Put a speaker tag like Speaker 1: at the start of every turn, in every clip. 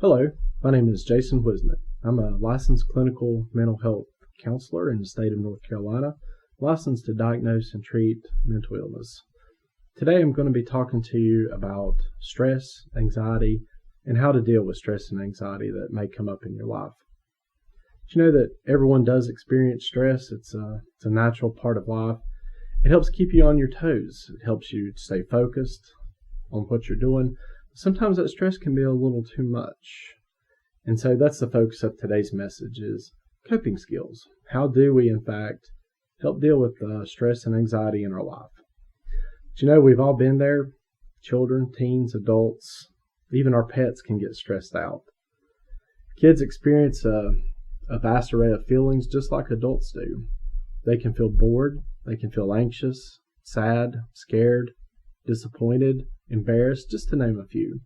Speaker 1: Hello, my name is Jason Whisnant. I'm a licensed clinical mental health counselor in the state of North Carolina, licensed to diagnose and treat mental illness. Today I'm going to be talking to you about stress, anxiety, and how to deal with stress and anxiety that may come up in your life. Did you know that everyone does experience stress? It's a natural part of life. It helps keep you on your toes. It helps you stay focused on what you're doing. Sometimes that stress can be a little too much. And so that's the focus of today's message is coping skills. How do we, in fact, help deal with stress and anxiety in our life? But you know, we've all been there. Children, teens, adults, even our pets can get stressed out. Kids experience a vast array of feelings just like adults do. They can feel bored. They can feel anxious, sad, scared, disappointed, embarrassed, just to name a few.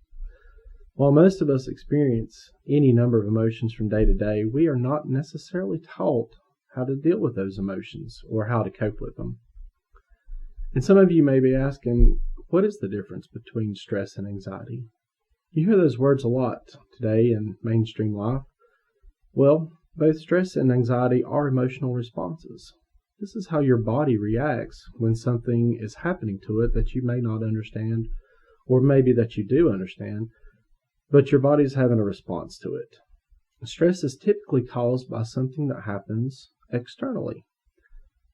Speaker 1: While most of us experience any number of emotions from day to day, we are not necessarily taught how to deal with those emotions or how to cope with them. And some of you may be asking, what is the difference between stress and anxiety? You hear those words a lot today in mainstream life. Well, both stress and anxiety are emotional responses. This is how your body reacts when something is happening to it that you may not understand, or maybe that you do understand, but your body's having a response to it. Stress is typically caused by something that happens externally.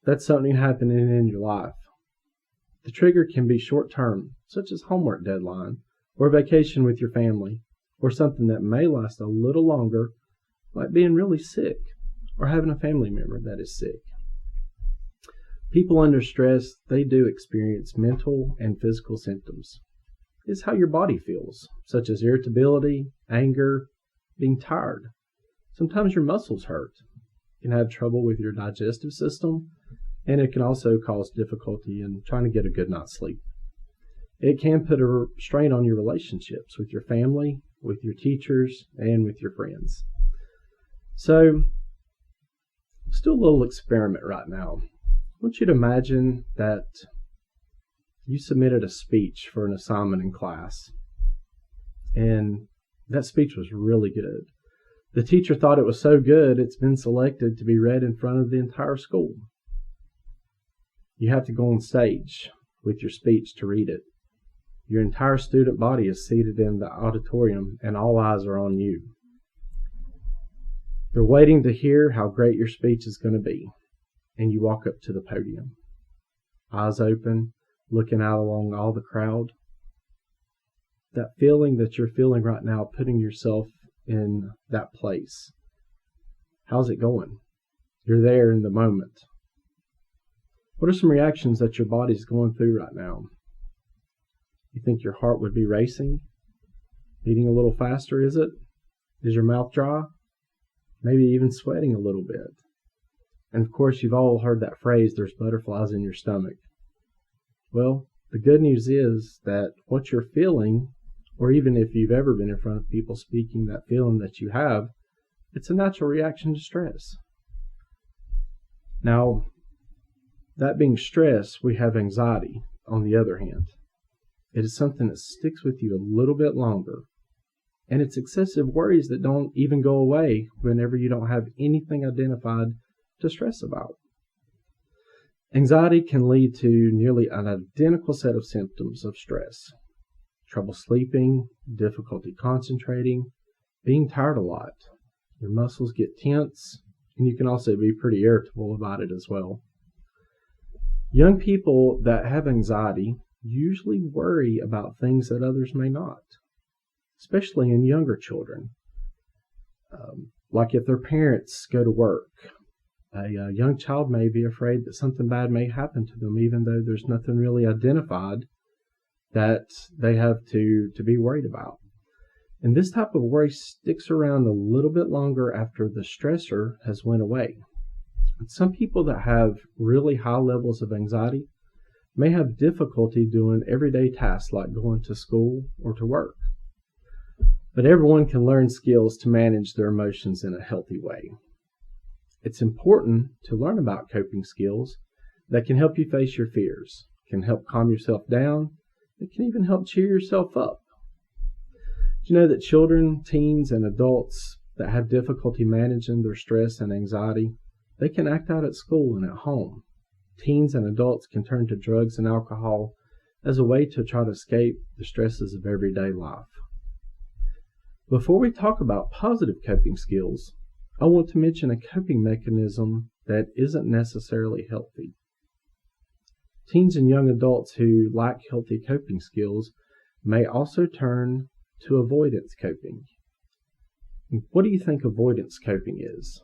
Speaker 1: That's something happening in your life. The trigger can be short-term, such as homework deadline, or vacation with your family, or something that may last a little longer, like being really sick, or having a family member that is sick. People under stress, they do experience mental and physical symptoms. It's how your body feels, such as irritability, anger, being tired. Sometimes your muscles hurt. You can have trouble with your digestive system, and it can also cause difficulty in trying to get a good night's sleep. It can put a strain on your relationships with your family, with your teachers, and with your friends. So, let's do a little experiment right now. I want you to imagine that you submitted a speech for an assignment in class, and that speech was really good. The teacher thought it was so good, it's been selected to be read in front of the entire school. You have to go on stage with your speech to read it. Your entire student body is seated in the auditorium, and all eyes are on you. They're waiting to hear how great your speech is going to be, and you walk up to the podium, eyes open, looking out along all the crowd. That feeling that you're feeling right now, putting yourself in that place. How's it going? You're there in the moment. What are some reactions that your body's going through right now? You think your heart would be racing? Beating a little faster, is it? Is your mouth dry? Maybe even sweating a little bit. And of course, you've all heard that phrase, there's butterflies in your stomach. Well, the good news is that what you're feeling, or even if you've ever been in front of people speaking, that feeling that you have, it's a natural reaction to stress. Now, that being stress, we have anxiety on the other hand. It is something that sticks with you a little bit longer. And it's excessive worries that don't even go away whenever you don't have anything identified to stress about. Anxiety can lead to nearly an identical set of symptoms of stress. Trouble sleeping, difficulty concentrating, being tired a lot. Your muscles get tense, and you can also be pretty irritable about it as well. Young people that have anxiety usually worry about things that others may not, especially in younger children. Like if their parents go to work, a young child may be afraid that something bad may happen to them, even though there's nothing really identified that they have to be worried about. And this type of worry sticks around a little bit longer after the stressor has went away. Some people that have really high levels of anxiety may have difficulty doing everyday tasks like going to school or to work. But everyone can learn skills to manage their emotions in a healthy way. It's important to learn about coping skills that can help you face your fears, can help calm yourself down, it can even help cheer yourself up. Do you know that children, teens, and adults that have difficulty managing their stress and anxiety, they can act out at school and at home? Teens and adults can turn to drugs and alcohol as a way to try to escape the stresses of everyday life. Before we talk about positive coping skills, I want to mention a coping mechanism that isn't necessarily healthy. Teens and young adults who lack healthy coping skills may also turn to avoidance coping. What do you think avoidance coping is?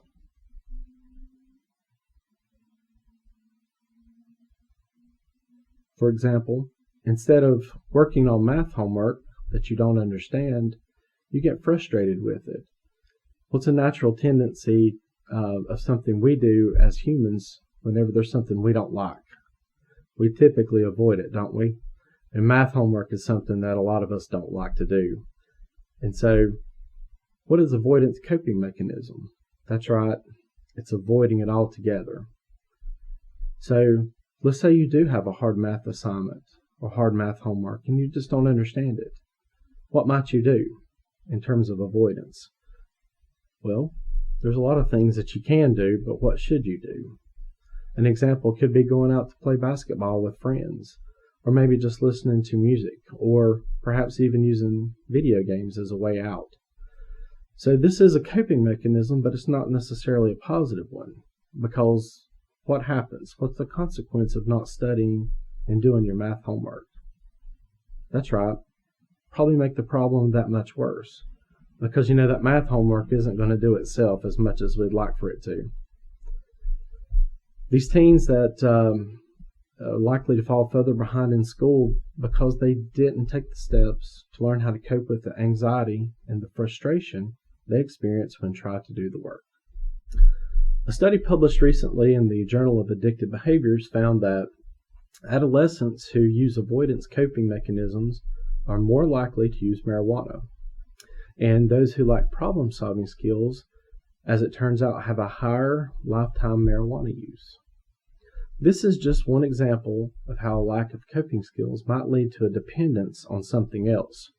Speaker 1: For example, instead of working on math homework that you don't understand, you get frustrated with it. What's a natural tendency of something we do as humans whenever there's something we don't like? We typically avoid it, don't we? And math homework is something that a lot of us don't like to do. And so, what is avoidance coping mechanism? That's right, it's avoiding it altogether. So, let's say you do have a hard math assignment or hard math homework and you just don't understand it. What might you do in terms of avoidance? Well, there's a lot of things that you can do, but what should you do? An example could be going out to play basketball with friends, or maybe just listening to music, or perhaps even using video games as a way out. So this is a coping mechanism, but it's not necessarily a positive one, because what happens? What's the consequence of not studying and doing your math homework? That's right, probably make the problem that much worse, because you know that math homework isn't going to do itself as much as we'd like for it to. These teens that are likely to fall further behind in school because they didn't take the steps to learn how to cope with the anxiety and the frustration they experience when trying to do the work. A study published recently in the Journal of Addictive Behaviors found that adolescents who use avoidance coping mechanisms are more likely to use marijuana, and those who lack problem-solving skills, as it turns out, have a higher lifetime marijuana use. This is just one example of how a lack of coping skills might lead to a dependence on something else,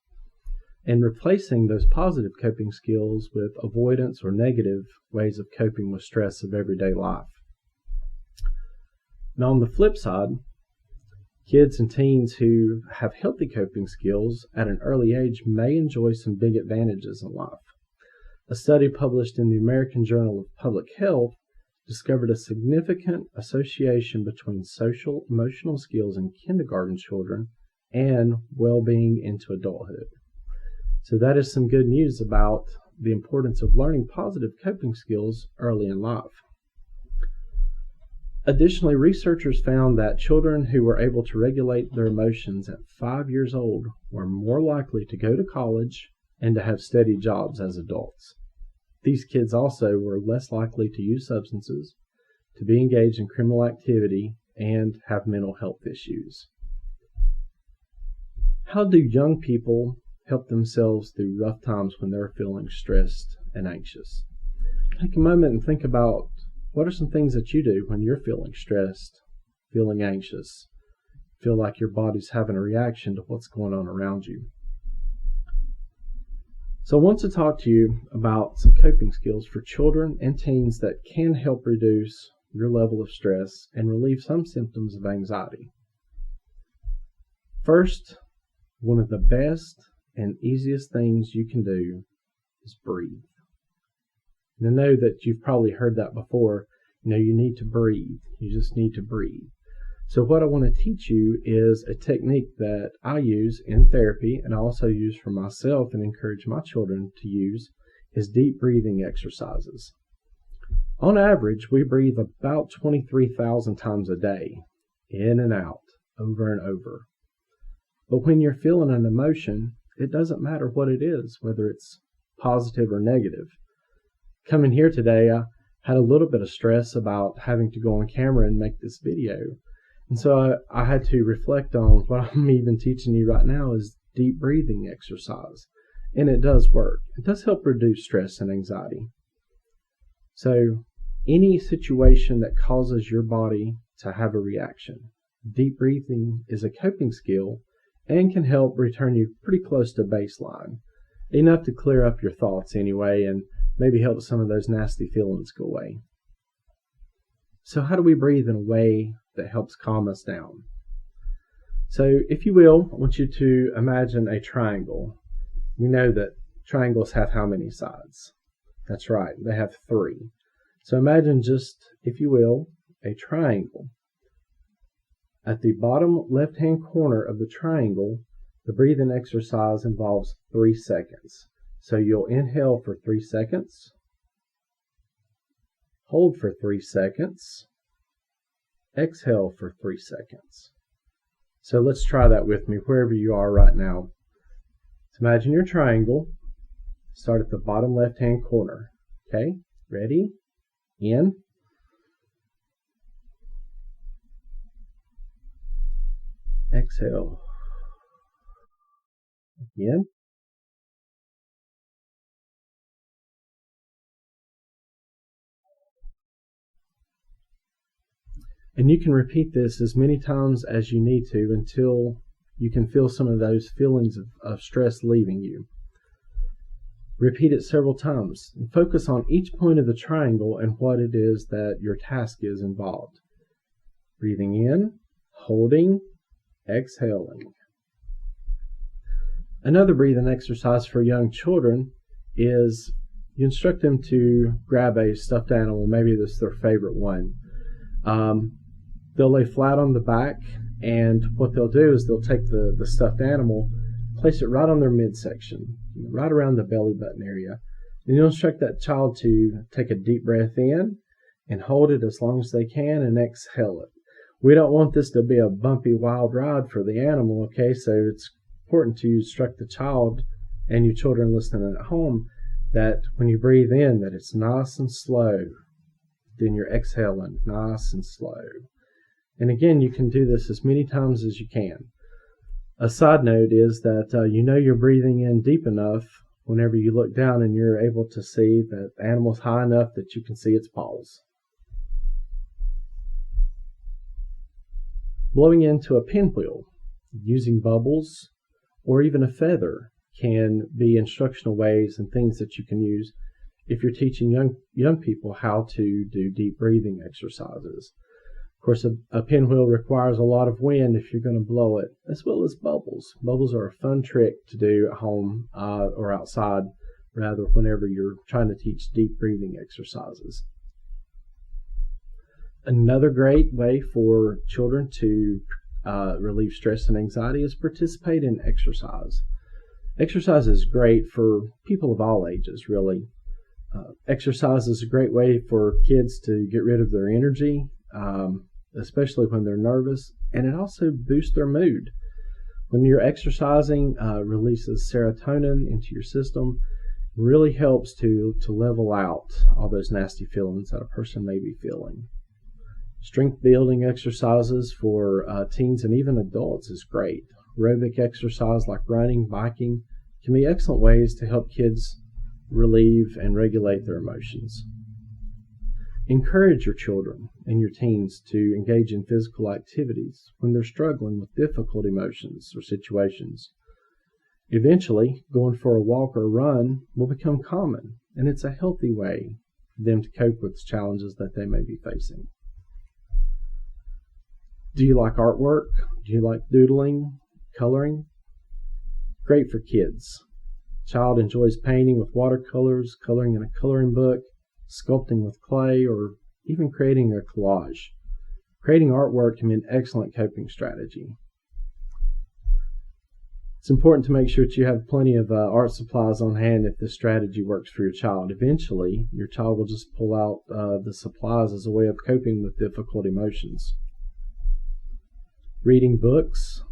Speaker 1: and replacing those positive coping skills with avoidance or negative ways of coping with stress of everyday life. Now, on the flip side, kids and teens who have healthy coping skills at an early age may enjoy some big advantages in life. A study published in the American Journal of Public Health discovered a significant association between social emotional skills in kindergarten children and well-being into adulthood. So that is some good news about the importance of learning positive coping skills early in life. Additionally, researchers found that children who were able to regulate their emotions at 5 years old were more likely to go to college and to have steady jobs as adults. These kids also were less likely to use substances, to be engaged in criminal activity, and have mental health issues. How do young people help themselves through rough times when they're feeling stressed and anxious? Take a moment and think about what are some things that you do when you're feeling stressed, feeling anxious, feel like your body's having a reaction to what's going on around you. So I want to talk to you about some coping skills for children and teens that can help reduce your level of stress and relieve some symptoms of anxiety. First, one of the best and easiest things you can do is breathe. And I know that you've probably heard that before. You need to breathe. You just need to breathe. So what I want to teach you is a technique that I use in therapy and I also use for myself and encourage my children to use, is deep breathing exercises. On average, we breathe about 23,000 times a day, in and out, over and over. But when you're feeling an emotion, it doesn't matter what it is, whether it's positive or negative. Coming here today, I had a little bit of stress about having to go on camera and make this video. And so I had to reflect on what I'm even teaching you right now is deep breathing exercise. And it does work. It does help reduce stress and anxiety. So any situation that causes your body to have a reaction, deep breathing is a coping skill and can help return you pretty close to baseline. enough to clear up your thoughts anyway, and maybe help some of those nasty feelings go away. So how do we breathe in a way that helps calm us down? So if you will, I want you to imagine a triangle. We know that triangles have how many sides? That's right, they have 3. So imagine just, if you will, a triangle. At the bottom left-hand corner of the triangle, the breathing exercise involves 3 seconds. So you'll inhale for 3 seconds, hold for 3 seconds, exhale for 3 seconds. So let's try that with me wherever you are right now. So imagine your triangle. Start at the bottom left-hand corner. Okay, ready? In. Exhale. Again. And you can repeat this as many times as you need to until you can feel some of those feelings of stress leaving you. Repeat it several times and focus on each point of the triangle and what it is that your task is involved. Breathing in, holding, exhaling. Another breathing exercise for young children is you instruct them to grab a stuffed animal. Maybe this is their favorite one. They'll lay flat on the back, and what they'll do is they'll take the stuffed animal, place it right on their midsection, right around the belly button area. And you'll instruct that child to take a deep breath in and hold it as long as they can and exhale it. We don't want this to be a bumpy, wild ride for the animal, okay? So it's important to instruct the child and you children listening at home that when you breathe in, that it's nice and slow. Then you're exhaling nice and slow. And again, you can do this as many times as you can. A side note is that you know you're breathing in deep enough whenever you look down and you're able to see that the animal's high enough that you can see its paws. Blowing into a pinwheel, using bubbles, or even a feather can be instructional ways and things that you can use if you're teaching young people how to do deep breathing exercises. Of course, a pinwheel requires a lot of wind if you're going to blow it, as well as bubbles. Bubbles are a fun trick to do at home or outside, rather, whenever you're trying to teach deep breathing exercises. Another great way for children to relieve stress and anxiety is participate in exercise. Exercise is great for people of all ages, really. Exercise is a great way for kids to get rid of their energy, especially when they're nervous, and it also boosts their mood. When you're exercising, releases serotonin into your system, really helps to level out all those nasty feelings that a person may be feeling. Strength building exercises for teens and even adults is great. Aerobic exercise like running, biking can be excellent ways to help kids relieve and regulate their emotions. Encourage your children and your teens to engage in physical activities when they're struggling with difficult emotions or situations. Eventually, going for a walk or run will become common, and it's a healthy way for them to cope with challenges that they may be facing. Do you like artwork? Do you like doodling, coloring? Great for kids. Child enjoys painting with watercolors, coloring in a coloring book, sculpting with clay, or even creating a collage. Creating artwork can be an excellent coping strategy. It's important to make sure that you have plenty of art supplies on hand if this strategy works for your child. Eventually, your child will just pull out the supplies as a way of coping with difficult emotions. Reading books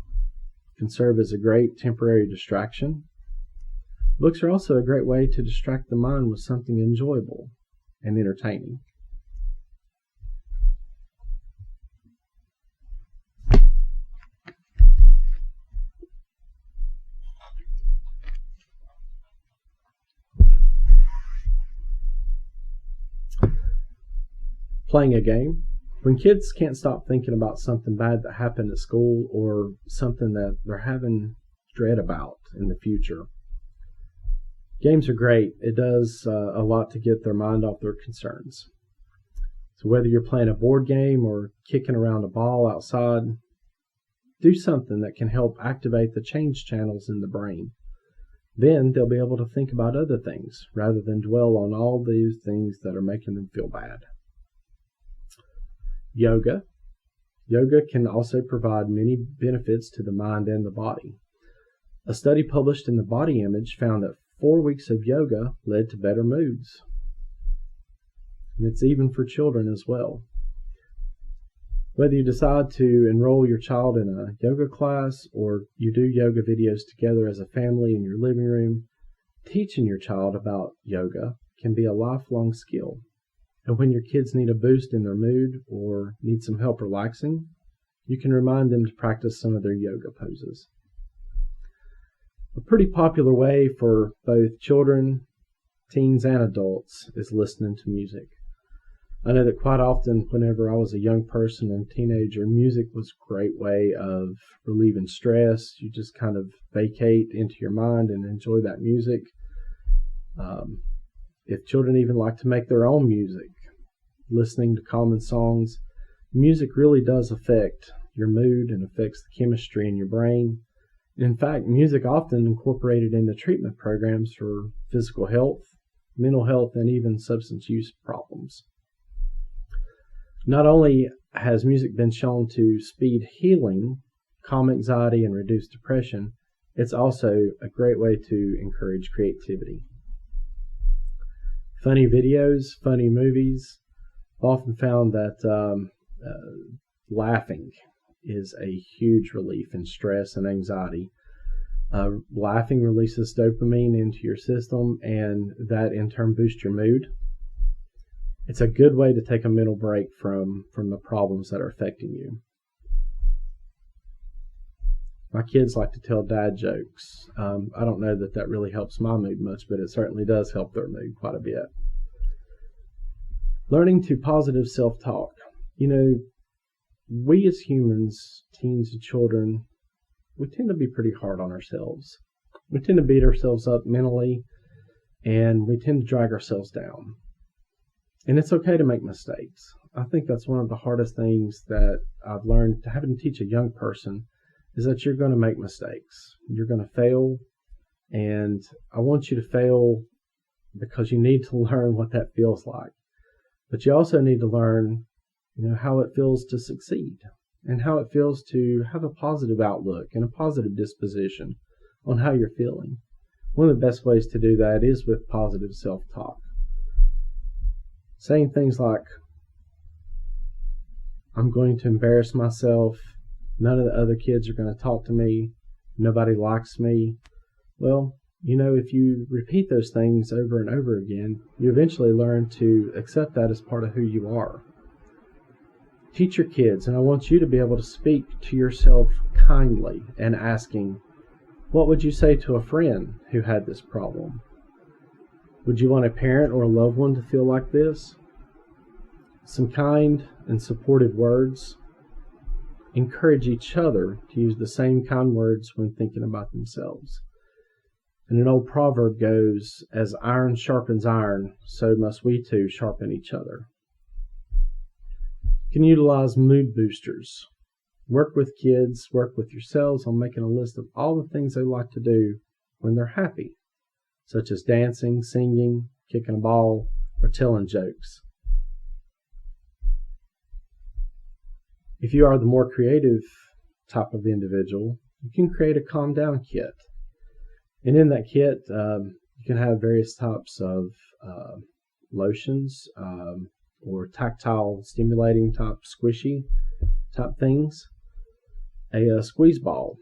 Speaker 1: can serve as a great temporary distraction. Books are also a great way to distract the mind with something enjoyable and entertaining. Playing a game. When kids can't stop thinking about something bad that happened at school or something that they're having dread about in the future, Games are great. It does a lot to get their mind off their concerns. So whether you're playing a board game or kicking around a ball outside, do something that can help activate the change channels in the brain. Then they'll be able to think about other things rather than dwell on all these things that are making them feel bad. Yoga. Yoga can also provide many benefits to the mind and the body. A study published in the Body Image found that 4 weeks of yoga led to better moods. And it's even for children as well. Whether you decide to enroll your child in a yoga class or you do yoga videos together as a family in your living room, teaching your child about yoga can be a lifelong skill. And when your kids need a boost in their mood or need some help relaxing, you can remind them to practice some of their yoga poses. A pretty popular way for both children, teens, and adults is listening to music. I know that quite often whenever I was a young person and teenager, music was a great way of relieving stress. You just kind of vacate into your mind and enjoy that music. If children even like to make their own music, listening to common songs, music really does affect your mood and affects the chemistry in your brain. In fact, music often incorporated into treatment programs for physical health, mental health, and even substance use problems. Not only has music been shown to speed healing, calm anxiety, and reduce depression, it's also a great way to encourage creativity. Funny videos, funny movies. I've often found that laughing is a huge relief in stress and anxiety. Laughing releases dopamine into your system, and that in turn boosts your mood. It's a good way to take a mental break from the problems that are affecting you. My kids like to tell dad jokes. I don't know that really helps my mood much, but it certainly does help their mood quite a bit. Learning to positive self-talk. We as humans, teens and children, we tend to be pretty hard on ourselves. We tend to beat ourselves up mentally, and we tend to drag ourselves down. And it's okay to make mistakes. I think that's one of the hardest things that I've learned to having to teach a young person is that you're going to make mistakes. You're going to fail, and I want you to fail because you need to learn what that feels like. But you also need to learn, how it feels to succeed and how it feels to have a positive outlook and a positive disposition on how you're feeling. One of the best ways to do that is with positive self-talk. Saying things like, I'm going to embarrass myself, none of the other kids are going to talk to me, nobody likes me. Well, if you repeat those things over and over again, you eventually learn to accept that as part of who you are. Teach your kids, and I want you to be able to speak to yourself kindly and asking, what would you say to a friend who had this problem? Would you want a parent or a loved one to feel like this? Some kind and supportive words. Encourage each other to use the same kind words when thinking about themselves. And an old proverb goes, as iron sharpens iron, so must we too sharpen each other. You can utilize mood boosters. Work with kids, work with yourselves on making a list of all the things they like to do when they're happy, such as dancing, singing, kicking a ball, or telling jokes. If you are the more creative type of individual, you can create a calm down kit. And in that kit, you can have various types of lotions or tactile stimulating type squishy type things. A squeeze ball.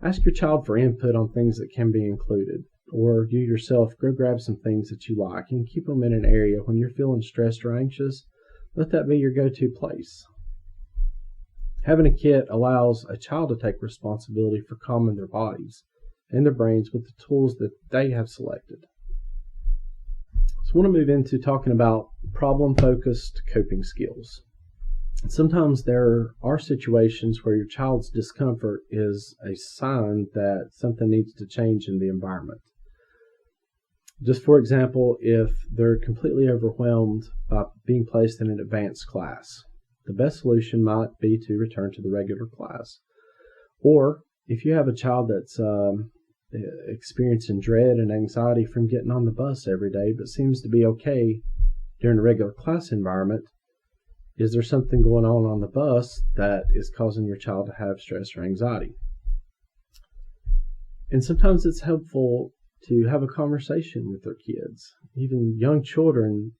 Speaker 1: Ask your child for input on things that can be included, or you yourself go grab some things that you like and keep them in an area when you're feeling stressed or anxious. Let that be your go-to place. Having a kit allows a child to take responsibility for calming their bodies and their brains with the tools that they have selected. So I want to move into talking about problem-focused coping skills. Sometimes there are situations where your child's discomfort is a sign that something needs to change in the environment. Just for example, if they're completely overwhelmed by being placed in an advanced class, the best solution might be to return to the regular class. Or if you have a child that's experiencing dread and anxiety from getting on the bus every day, but seems to be okay during a regular class environment, is there something going on the bus that is causing your child to have stress or anxiety? And sometimes it's helpful to have a conversation with their kids. Even young children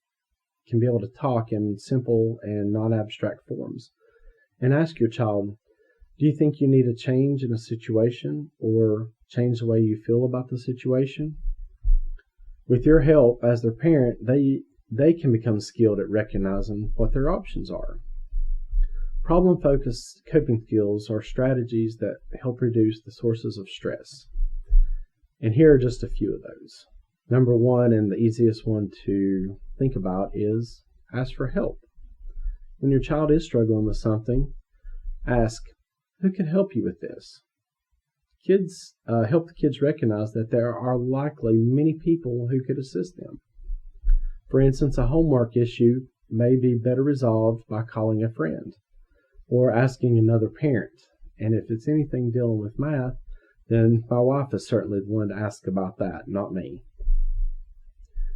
Speaker 1: can be able to talk in simple and non-abstract forms. And ask your child, do you think you need a change in a situation or change the way you feel about the situation? With your help as their parent, they can become skilled at recognizing what their options are. Problem-focused coping skills are strategies that help reduce the sources of stress. And here are just a few of those. Number one, and the easiest one to think about, is ask for help. When your child is struggling with something, ask, who can help you with this? Help the kids recognize that there are likely many people who could assist them. For instance, a homework issue may be better resolved by calling a friend or asking another parent. And if it's anything dealing with math, then my wife is certainly the one to ask about that, not me.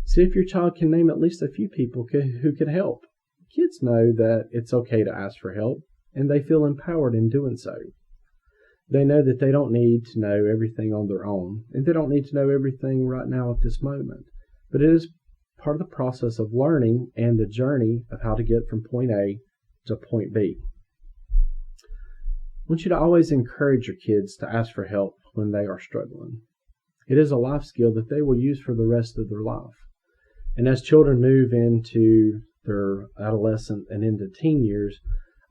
Speaker 1: See if your child can name at least a few people who could help. Kids know that it's okay to ask for help, and they feel empowered in doing so. They know that they don't need to know everything on their own, and they don't need to know everything right now at this moment. But it is part of the process of learning and the journey of how to get from point A to point B. I want you to always encourage your kids to ask for help when they are struggling. It is a life skill that they will use for the rest of their life. And as children move into their adolescent and into teen years,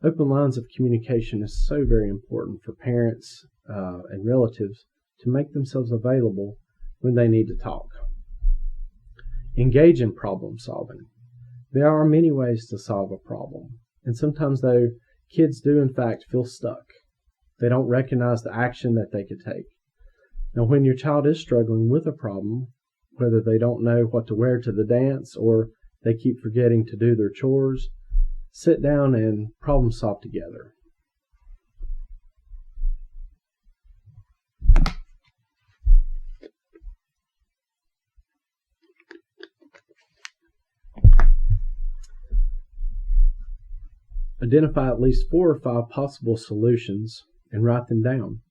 Speaker 1: open lines of communication is so very important for parents and relatives to make themselves available when they need to talk. Engage in problem solving. There are many ways to solve a problem. And sometimes, though, kids do in fact feel stuck. They don't recognize the action that they could take. Now, when your child is struggling with a problem, whether they don't know what to wear to the dance or they keep forgetting to do their chores, sit down and problem solve together. Identify at least 4 or 5 possible solutions and write them down.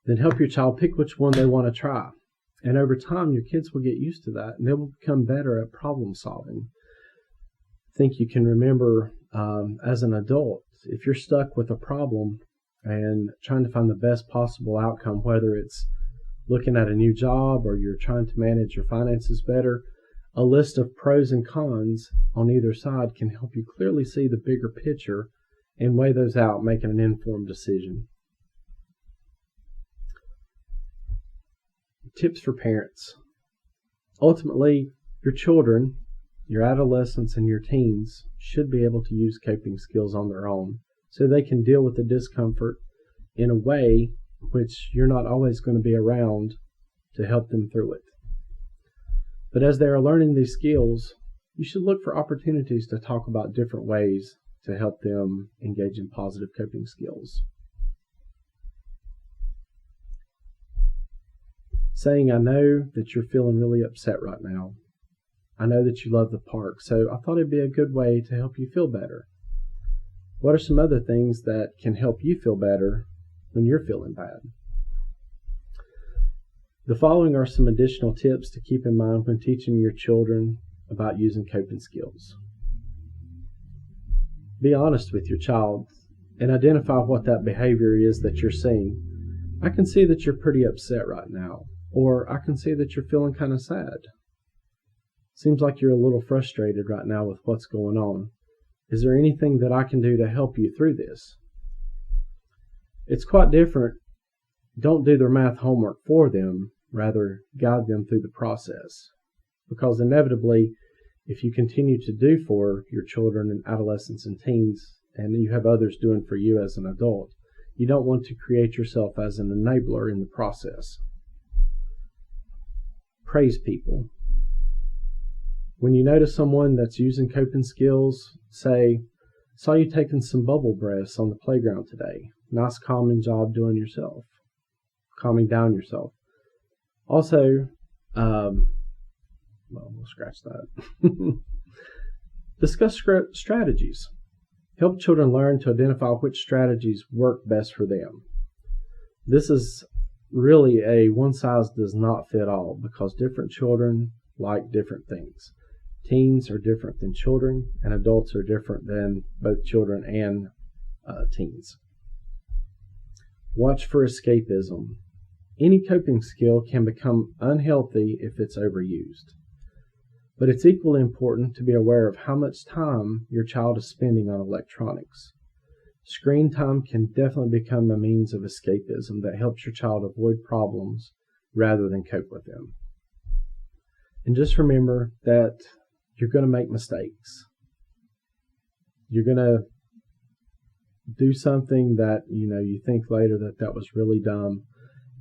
Speaker 1: Then help your child pick which one they want to try. And over time, your kids will get used to that, and they will become better at problem solving. I think you can remember as an adult, if you're stuck with a problem and trying to find the best possible outcome, whether it's looking at a new job or you're trying to manage your finances better, a list of pros and cons on either side can help you clearly see the bigger picture and weigh those out, making an informed decision. Tips for parents. Ultimately, your children, your adolescents, and your teens should be able to use coping skills on their own so they can deal with the discomfort in a way which you're not always going to be around to help them through it. But as they are learning these skills, you should look for opportunities to talk about different ways to help them engage in positive coping skills. Saying, I know that you're feeling really upset right now. I know that you love the park, so I thought it'd be a good way to help you feel better. What are some other things that can help you feel better when you're feeling bad? The following are some additional tips to keep in mind when teaching your children about using coping skills. Be honest with your child and identify what that behavior is that you're seeing. I can see that you're pretty upset right now, or I can see that you're feeling kind of sad. Seems like you're a little frustrated right now with what's going on. Is there anything that I can do to help you through this? It's quite different. Don't do their math homework for them, rather guide them through the process. Because inevitably, if you continue to do for your children and adolescents and teens, and you have others doing for you as an adult, you don't want to create yourself as an enabler in the process. praise people. When you notice someone that's using coping skills, say, saw you taking some bubble breaths on the playground today. Nice calming job calming down yourself. Also, we'll scratch that. Discuss strategies. Help children learn to identify which strategies work best for them. This is really a one-size-does-not-fit-all because different children like different things. Teens are different than children, and adults are different than both children and teens. Watch for escapism. Any coping skill can become unhealthy if it's overused. But it's equally important to be aware of how much time your child is spending on electronics. Screen time can definitely become a means of escapism that helps your child avoid problems rather than cope with them. And just remember that you're going to make mistakes. You're going to do something that you think later that was really dumb.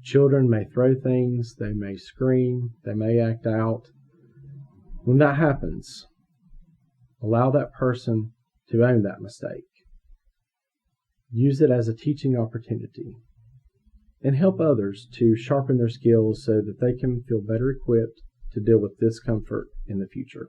Speaker 1: Children may throw things, they may scream, they may act out. When that happens, allow that person to own that mistake. Use it as a teaching opportunity and help others to sharpen their skills so that they can feel better equipped to deal with discomfort in the future.